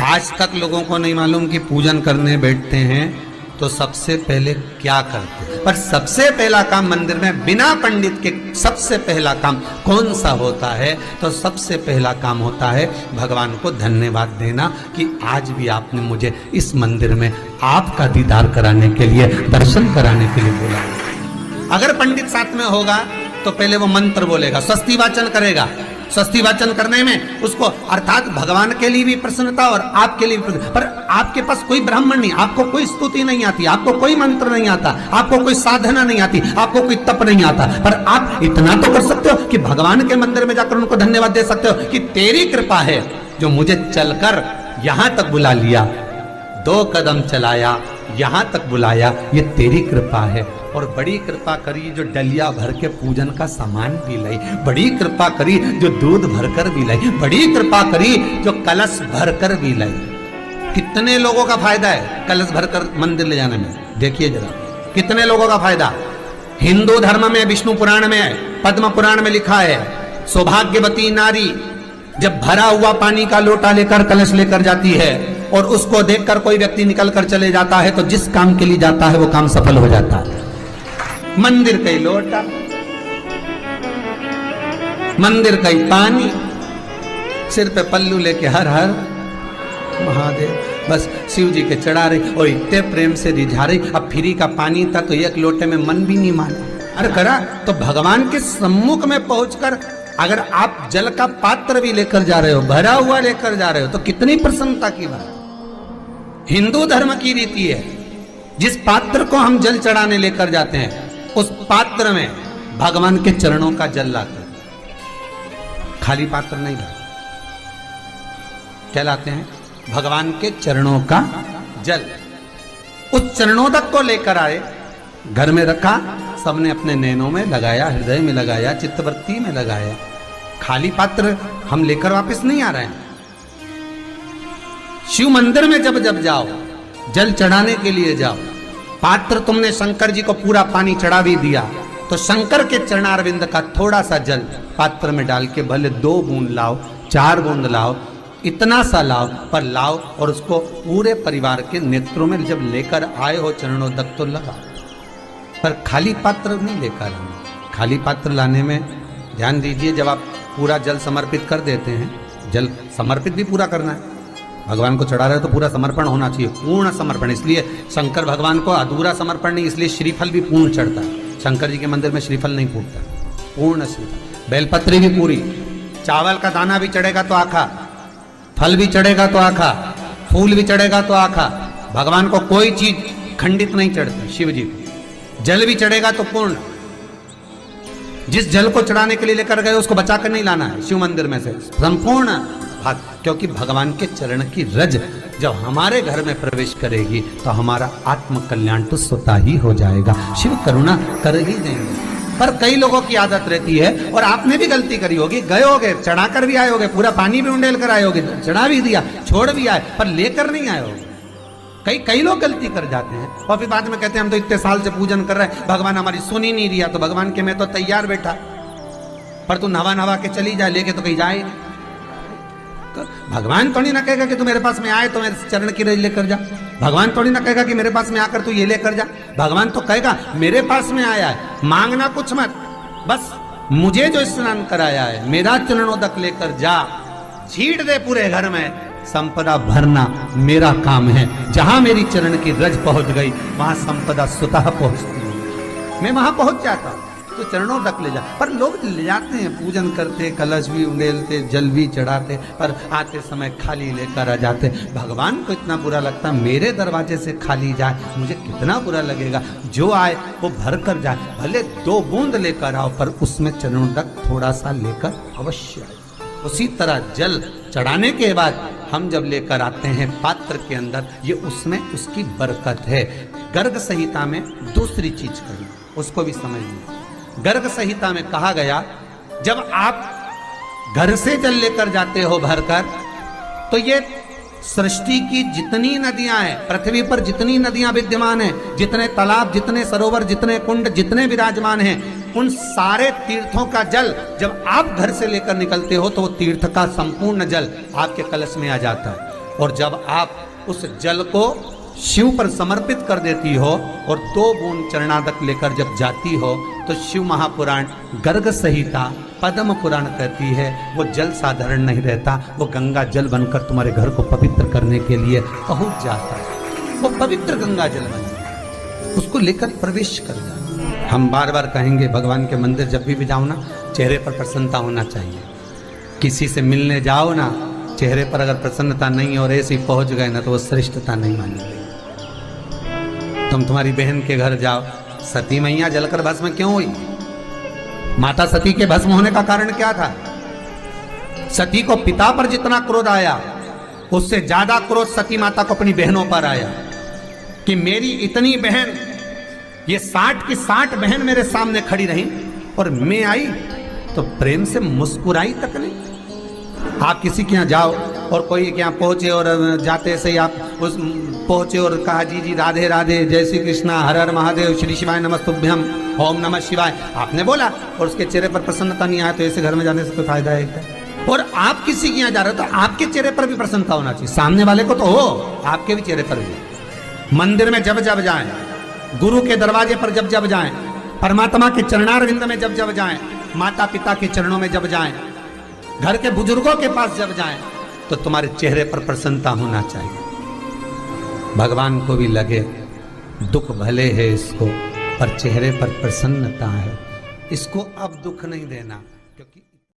आज तक लोगों को नहीं मालूम कि पूजन करने बैठते हैं तो सबसे पहले क्या करते हैं। पर सबसे पहला काम मंदिर में बिना पंडित के सबसे पहला काम कौन सा होता है? तो सबसे पहला काम होता है भगवान को धन्यवाद देना कि आज भी आपने मुझे इस मंदिर में आपका दीदार कराने के लिए, दर्शन कराने के लिए बोला। अगर पंडित साथ में होगा तो पहले वो मंत्र बोलेगा, स्वस्ति वाचन करेगा। स्वस्ति वाचन करने में उसको अर्थात भगवान के लिए भी प्रसन्नता और आपके लिए भी, पर आपके पास कोई ब्राह्मण नहीं, आपको कोई स्तुति नहीं आती, आपको कोई मंत्र नहीं आता, आपको कोई साधना नहीं आती, आपको कोई तप नहीं आता, पर आप इतना तो कर सकते हो कि भगवान के मंदिर में जाकर उनको धन्यवाद दे सकते हो कि तेरी कृपा है जो मुझे चलकर यहां तक बुला लिया, 2 कदम चलाया, यहां तक बुलाया, ये तेरी कृपा है। और बड़ी कृपा करी जो डलिया भर के पूजन का सामान भी लाई, बड़ी कृपा करी जो दूध भरकर भी लाई, बड़ी कृपा करी जो कलश भरकर भी लाई। कितने लोगों का फायदा है कलश भरकर मंदिर ले जाने में? देखिए जरा कितने लोगों का फायदा। हिंदू धर्म में विष्णु पुराण में, पद्म पुराण में लिखा है, सौभाग्यवती नारी जब भरा हुआ पानी का लोटा लेकर कलश लेकर जाती है और उसको देखकर कोई व्यक्ति निकल कर चले जाता है तो जिस काम के लिए जाता है वो काम सफल हो जाता है। मंदिर का ही लोटा, मंदिर का ही पानी, सिर पे पल्लू लेके हर हर महादेव बस शिव जी के चढ़ा रही और इतने प्रेम से रिझा रही। अब फ्री का पानी था तो एक लोटे में मन भी नहीं माना। अरे करा तो भगवान के सम्मुख में पहुंचकर अगर आप जल का पात्र भी लेकर जा रहे हो, भरा हुआ लेकर जा रहे हो, तो कितनी प्रसन्नता की बात। हिंदू धर्म की रीति है, जिस पात्र को हम जल चढ़ाने लेकर जाते हैं उस पात्र में भगवान के चरणों का जल लाते हैं, खाली पात्र नहीं लाते। क्या लाते हैं? भगवान के चरणों का जल। उस चरणोदक को लेकर आए, घर में रखा, सबने अपने नैनों में लगाया, हृदय में लगाया, चित्तवृत्ति में लगाया। खाली पात्र हम लेकर वापस नहीं आ रहे हैं। शिव मंदिर में जब जब जाओ, जल चढ़ाने के लिए जाओ, पात्र तुमने शंकर जी को पूरा पानी चढ़ा भी दिया तो शंकर के चरणारविंद का थोड़ा सा जल पात्र में डाल के भले 2 बूंद लाओ, 4 बूंद लाओ, इतना सा लाओ, पर लाओ और उसको पूरे परिवार के नेत्रों में जब लेकर आए हो चरणोदक तो लगाओ। पर खाली पात्र नहीं लेकर आना। खाली पात्र लाने में ध्यान दीजिए, जब आप पूरा जल समर्पित कर देते हैं, जल समर्पित भी पूरा करना है, भगवान को चढ़ा रहे हो तो पूरा समर्पण होना चाहिए, पूर्ण समर्पण। इसलिए शंकर भगवान को अधूरा समर्पण नहीं, इसलिए श्रीफल भी पूर्ण चढ़ता है। शंकर जी के मंदिर में श्रीफल नहीं फूटता, पूर्ण श्रीफल। बेलपत्री भी पूरी, चावल का दाना भी चढ़ेगा तो आखा, फल भी चढ़ेगा तो आखा, फूल भी चढ़ेगा तो आखा। भगवान को कोई चीज खंडित नहीं चढ़ती, शिव जी को जल भी चढ़ेगा तो पूर्ण। जिस जल को चढ़ाने के लिए लेकर गए उसको बचा कर नहीं लाना है शिव मंदिर में से, संपूर्ण भाग, क्योंकि भगवान के चरण की रज जब हमारे घर में प्रवेश करेगी तो हमारा आत्म कल्याण तो स्वतः ही हो जाएगा। शिव करुणा कर ही देंगे। पर कई लोगों की आदत रहती है, और आपने भी गलती करी होगी, गए होगे, चढ़ाकर भी आए होगे, पूरा पानी भी उंडेल कर आए होगे, चढ़ा भी दिया, छोड़ भी आए, पर लेकर नहीं आए होगे। कई लोग गलती कर जाते हैं और फिर बाद में कहते हैं हम तो इतने साल से पूजन कर रहे हैं, भगवान हमारी सुन ही नहीं दिया। तो भगवान के मैं तो तैयार बैठा, पर तू नवा के चली जाए, लेके तो कहीं जाए। तो भगवान थोड़ी ना कहेगा कि तू मेरे पास में आए तो मेरे चरण की रज लेकर जा। भगवान थोड़ी ना कहेगा कि मेरे पास में आकर तू ये लेकर जा। भगवान तो कहेगा मेरे पास में आया है, मांगना कुछ मत, बस मुझे जो स्नान कराया है मेरा चरणोदक लेकर जा, छीट दे पूरे घर में, संपदा भरना मेरा काम है। जहां मेरी चरण की रज पहुंच गई वहां संपदा स्वतः पहुंचती है, मैं वहां पहुंच जाता तो चरणों तक ले जा। पर लोग ले जाते हैं, पूजन करते, कलश भी उंडेलते, जल भी चढ़ाते, पर आते समय खाली लेकर आ जाते। भगवान को इतना बुरा लगता, मेरे दरवाजे से खाली जाए, मुझे कितना बुरा लगेगा। जो आए वो भर कर जाए, भले 2 बूंद लेकर आओ, पर उसमें चरणों तक थोड़ा सा लेकर अवश्य आए। उसी तरह जल चढ़ाने के बाद हम जब लेकर आते हैं पात्र के अंदर, ये उसमें उसकी बरकत है। गर्ग संहिता में दूसरी चीज कही, उसको भी समझिए। गर्ग संहिता में कहा गया, जब आप घर से जल लेकर जाते हो भरकर, तो ये सृष्टि की जितनी नदियां हैं, पृथ्वी पर जितनी नदियां विद्यमान हैं, जितने तालाब, जितने सरोवर, जितने कुंड, जितने विराजमान हैं, उन सारे तीर्थों का जल जब आप घर से लेकर निकलते हो तो वो तीर्थ का संपूर्ण जल आपके कलश में आ जाता है। और जब आप उस जल को शिव पर समर्पित कर देती हो और 2 बूंद चरणादक लेकर जब जाती हो तो शिव महापुराण गर्ग संहिता पद्म पुराण कहती है वो जल साधारण नहीं रहता, वो गंगा जल बनकर तुम्हारे घर को पवित्र करने के लिए पहुंच जाता है। वो पवित्र गंगा जल बन जाता, उसको लेकर प्रवेश कर जाता। हम बार बार कहेंगे भगवान के मंदिर जब भी जाओ ना, चेहरे पर प्रसन्नता होना चाहिए। किसी से मिलने जाओ ना, चेहरे पर अगर प्रसन्नता नहीं और ऐसे ही पहुंच गए ना तो वो श्रेष्ठता नहीं मानी गई। तुम तुम्हारी बहन के घर जाओ, सती मैया जलकर भस्म क्यों हुई? माता सती के भस्म होने का कारण क्या था? सती को पिता पर जितना क्रोध आया उससे ज्यादा क्रोध सती माता को अपनी बहनों पर आया कि मेरी इतनी बहन, ये 60 की 60 बहन मेरे सामने खड़ी रही और मैं आई तो प्रेम से मुस्कुराई तक नहीं। आप किसी के यहाँ जाओ और कोई के यहाँ पहुंचे और जाते से आप उस पहुंचे और कहा जी जी राधे राधे, जय श्री कृष्णा, हर हर महादेव, श्री शिवाय नमस्तुभ्यम, ओम नमः शिवाय, आपने बोला और उसके चेहरे पर प्रसन्नता नहीं आया तो ऐसे घर में जाने से कोई फायदा है क्या? और आप किसी के यहाँ जा रहे हो तो आपके चेहरे पर भी प्रसन्नता होना चाहिए, सामने वाले को तो हो, आपके भी चेहरे पर भी। मंदिर में जब जब जाएं, गुरु के दरवाजे पर जब जब जाएं, परमात्मा के चरणारविंद में जब जब जाएं, माता पिता के चरणों में जब जाएं, घर के बुजुर्गों के पास जब जाएं, तो तुम्हारे चेहरे पर प्रसन्नता होना चाहिए। भगवान को भी लगे दुख भले है इसको, पर चेहरे पर प्रसन्नता है, इसको अब दुख नहीं देना, क्योंकि